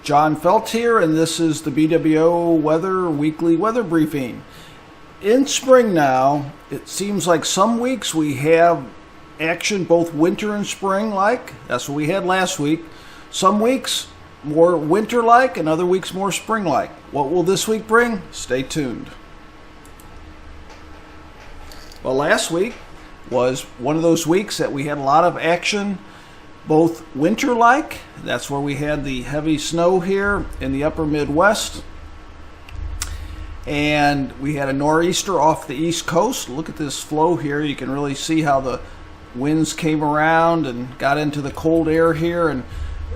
John Felt here, and this is the BWO Weather Weekly Weather Briefing. In spring now, it seems like some weeks we have action both winter and spring-like. That's what we had last week. Some weeks more winter-like and other weeks more spring-like. What will this week bring? Stay tuned. Well, last week was one of those weeks that we had a lot of action, both winter-like. That's where we had the heavy snow here in the upper Midwest. And we had a nor'easter off the East Coast. Look at this flow here. You can really see how the winds came around and got into the cold air here, and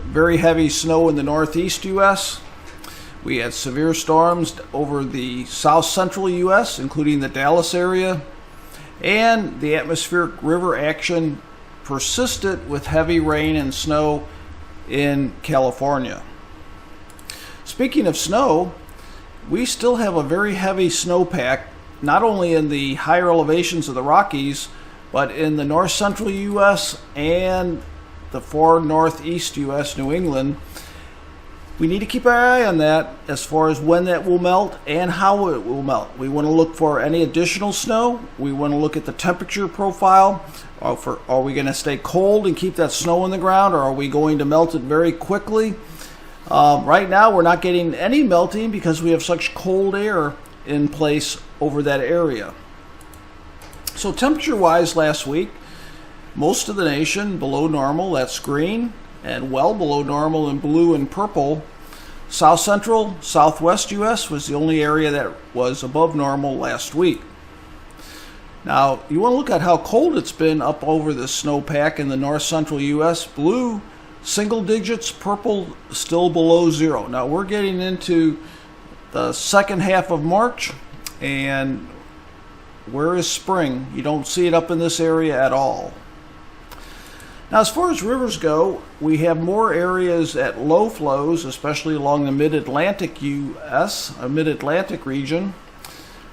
very heavy snow in the northeast U.S. We had severe storms over the south central U.S., including the Dallas area. And the atmospheric river action persisted with heavy rain and snow in California. Speaking of snow, we still have a very heavy snowpack, not only in the higher elevations of the Rockies, but in the north central U.S. and the far northeast U.S., New England. We need to keep our eye on that as far as when that will melt and how it will melt. We want to look for any additional snow. We want to look at the temperature profile. Are we going to stay cold and keep that snow in the ground, or are we going to melt it very quickly? Right now we're not getting any melting because we have such cold air in place over that area. So temperature-wise last week, most of the nation below normal, that's green, and well below normal in blue and purple. South Central, Southwest U.S. was the only area that was above normal last week. Now, you want to look at how cold it's been up over the snowpack in the North Central U.S. Blue, single digits, purple, still below zero. Now, we're getting into the second half of March, and where is spring? You don't see it up in this area at all. Now, as far as rivers go, we have more areas at low flows, especially along the mid-Atlantic U.S., mid-Atlantic region.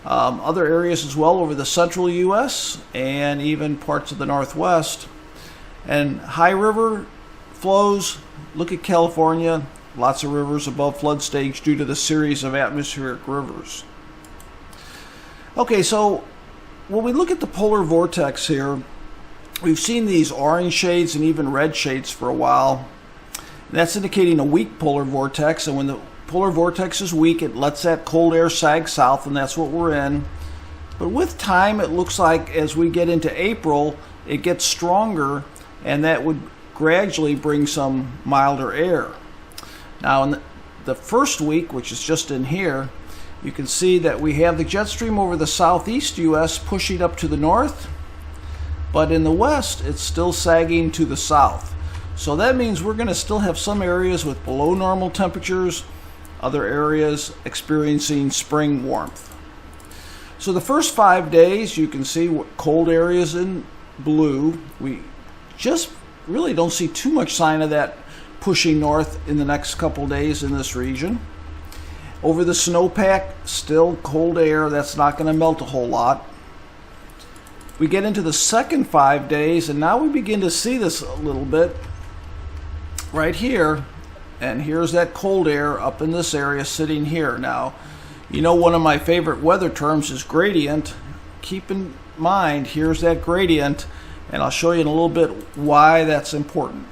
Other areas as well over the central U.S. and even parts of the Northwest. And high river flows, look at California, lots of rivers above flood stage due to the series of atmospheric rivers. Okay, so when we look at the polar vortex here, we've seen these orange shades and even red shades for a while. That's indicating a weak polar vortex, and when the polar vortex is weak, it lets that cold air sag south, and that's what we're in. But with time, it looks like as we get into April, it gets stronger, and that would gradually bring some milder air. Now, in the first week, which is just in here, you can see that we have the jet stream over the southeast U.S. pushing up to the north, but in the west, it's still sagging to the south. So that means we're going to still have some areas with below normal temperatures, other areas experiencing spring warmth. So the first 5 days, you can see cold areas in blue. We just really don't see too much sign of that pushing north in the next couple days in this region. Over the snowpack, still cold air. That's not going to melt a whole lot. We get into the second 5 days, and now we begin to see this a little bit right here. And here's that cold air up in this area sitting here. Now, you know, one of my favorite weather terms is gradient. Keep in mind, here's that gradient, and I'll show you in a little bit why that's important.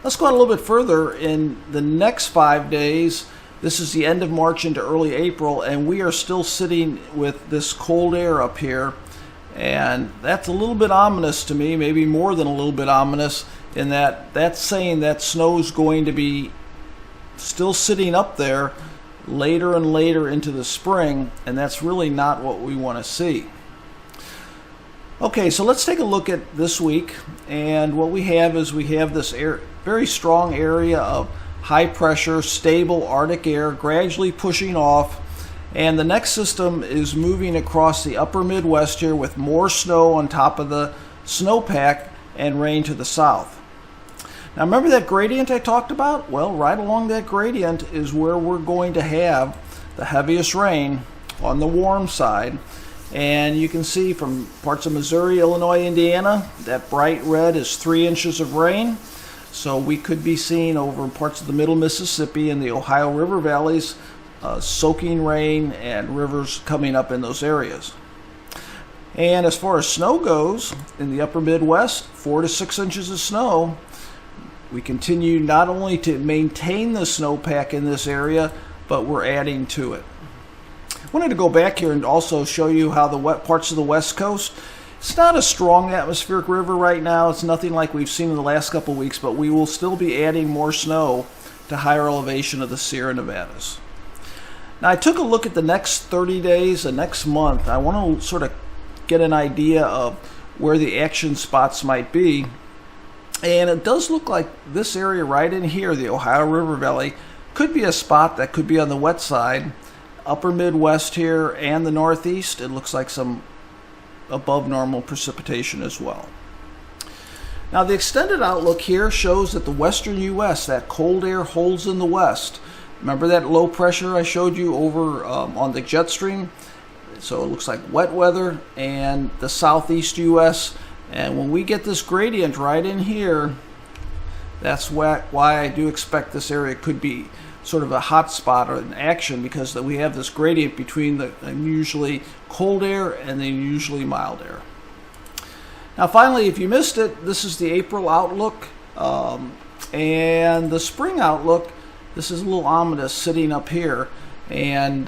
Let's go on a little bit further. In the next 5 days, this is the end of March into early April, and we are still sitting with this cold air up here. And that's a little bit ominous to me, maybe more than a little bit ominous, in that that's saying that snow is going to be still sitting up there later and later into the spring, and that's really not what we want to see. Okay, so let's take a look at this week, and what we have is we have this very strong area of high pressure, stable Arctic air gradually pushing off. And the next system is moving across the upper Midwest here with more snow on top of the snowpack and rain to the south. Now remember that gradient I talked about? Well, right along that gradient is where we're going to have the heaviest rain on the warm side. And you can see from parts of Missouri, Illinois, Indiana, that bright red is 3 inches of rain. So we could be seeing over parts of the middle Mississippi and the Ohio River valleys soaking rain and rivers coming up in those areas. And as far as snow goes, in the upper Midwest, 4 to 6 inches of snow. We continue not only to maintain the snowpack in this area, but we're adding to it. I wanted to go back here and also show you how the wet parts of the West Coast, it's not a strong atmospheric river right now. It's nothing like we've seen in the last couple of weeks, but we will still be adding more snow to higher elevation of the Sierra Nevadas. Now, I took a look at the next 30 days, the next month. I want to sort of get an idea of where the action spots might be. And it does look like this area right in here, the Ohio River Valley, could be a spot that could be on the wet side. Upper Midwest here and the Northeast, it looks like some above normal precipitation as well. Now, the extended outlook here shows that the western U.S., that cold air holds in the west. Remember that low pressure I showed you over on the jet stream? So it looks like wet weather and the southeast U.S. And when we get this gradient right in here, that's why I do expect this area could be sort of a hot spot or an action, because that we have this gradient between the unusually cold air and the unusually mild air. Now, finally, if you missed it, this is the April outlook and the spring outlook. This is a little ominous sitting up here and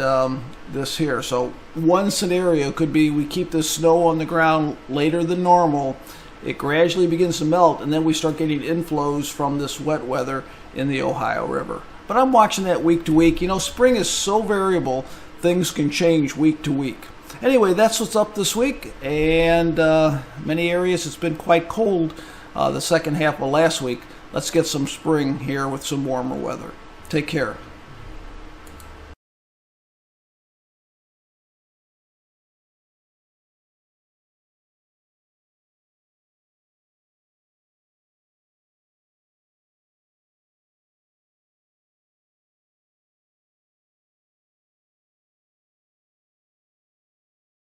this here. So one scenario could be we keep this snow on the ground later than normal. It gradually begins to melt, and then we start getting inflows from this wet weather in the Ohio River. But I'm watching that week to week. You know, spring is so variable, things can change week to week. Anyway, that's what's up this week, and many areas it's been quite cold the second half of last week. Let's get some spring here with some warmer weather. Take care.